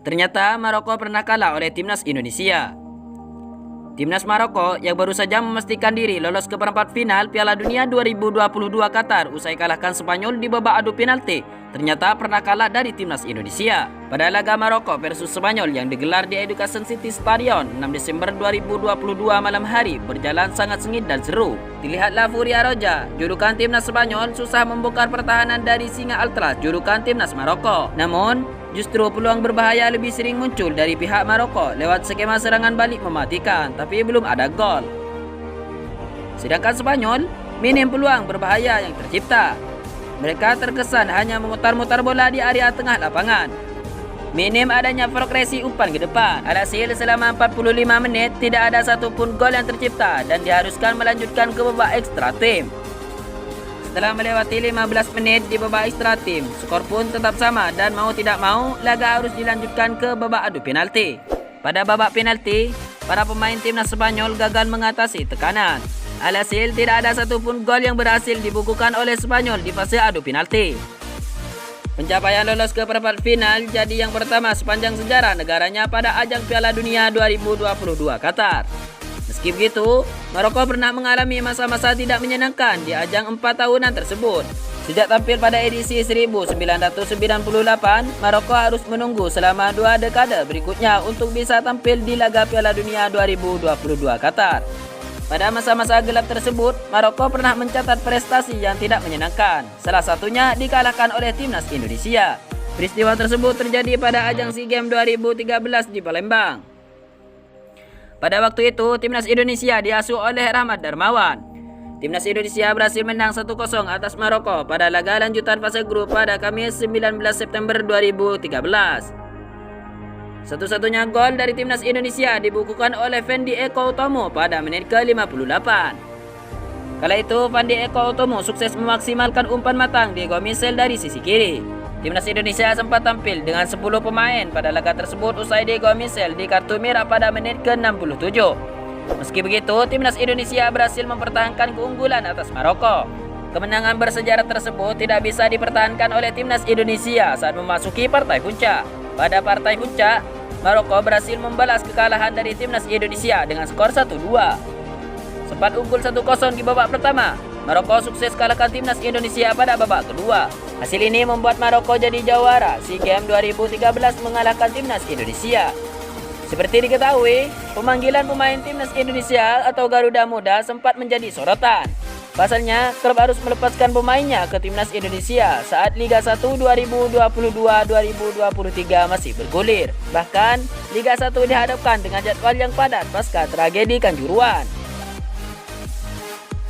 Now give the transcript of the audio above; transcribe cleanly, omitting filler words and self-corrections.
Ternyata Maroko pernah kalah oleh timnas Indonesia. Timnas Maroko yang baru saja memastikan diri lolos ke perempat final Piala Dunia 2022 Qatar usai kalahkan Spanyol di babak adu penalti, ternyata pernah kalah dari timnas Indonesia. Pada laga Maroko versus Spanyol yang digelar di Education City Stadion 6 Desember 2022 malam hari berjalan sangat sengit dan seru. Dilihatlah Furia Roja, julukan timnas Spanyol, susah membongkar pertahanan dari Singa Ultras, julukan timnas Maroko. Namun, justru peluang berbahaya lebih sering muncul dari pihak Maroko lewat skema serangan balik mematikan, tapi belum ada gol. Sedangkan Spanyol minim peluang berbahaya yang tercipta. Mereka terkesan hanya memutar-mutar bola di area tengah lapangan. Minim adanya progresi umpan ke depan. Alhasil selama 45 menit tidak ada satupun gol yang tercipta dan diharuskan melanjutkan ke babak ekstra tim. Setelah melewati 15 menit di babak ekstra tim, skor pun tetap sama dan mau tidak mau laga harus dilanjutkan ke babak adu penalti. Pada babak penalti, para pemain timnas Spanyol gagal mengatasi tekanan. Alhasil tidak ada satupun gol yang berhasil dibukukan oleh Spanyol di fase adu penalti. Pencapaian lolos ke perempat final jadi yang pertama sepanjang sejarah negaranya pada ajang Piala Dunia 2022 Qatar. Meski begitu, Maroko pernah mengalami masa-masa tidak menyenangkan di ajang 4 tahunan tersebut. Sejak tampil pada edisi 1998, Maroko harus menunggu selama 2 dekade berikutnya untuk bisa tampil di laga Piala Dunia 2022 Qatar. Pada masa-masa gelap tersebut, Maroko pernah mencatat prestasi yang tidak menyenangkan. Salah satunya dikalahkan oleh timnas Indonesia. Peristiwa tersebut terjadi pada ajang SEA Games 2013 di Palembang. Pada waktu itu, timnas Indonesia diasuh oleh Rahmat Darmawan. Timnas Indonesia berhasil menang 1-0 atas Maroko pada laga lanjutan fase grup pada Kamis 19 September 2013. Satu-satunya gol dari timnas Indonesia dibukukan oleh Fendi Eko Utomo pada menit ke-58. Kala itu, Fendi Eko Utomo sukses memaksimalkan umpan matang Diego Michel dari sisi kiri. Timnas Indonesia sempat tampil dengan 10 pemain pada laga tersebut usai Diego Michel di kartu merah pada menit ke-67. Meski begitu, timnas Indonesia berhasil mempertahankan keunggulan atas Maroko. Kemenangan bersejarah tersebut tidak bisa dipertahankan oleh timnas Indonesia saat memasuki partai puncak. Pada partai puncak, Maroko berhasil membalas kekalahan dari timnas Indonesia dengan skor 1-2. Sempat unggul 1-0 di babak pertama, Maroko sukses kalahkan timnas Indonesia pada babak kedua. Hasil ini membuat Maroko jadi jawara SEA Games 2013 mengalahkan timnas Indonesia. Seperti diketahui, pemanggilan pemain timnas Indonesia atau Garuda Muda sempat menjadi sorotan. Pasalnya, klub harus melepaskan pemainnya ke timnas Indonesia saat Liga 1 2022-2023 masih bergulir. Bahkan, Liga 1 dihadapkan dengan jadwal yang padat pasca tragedi Kanjuruhan.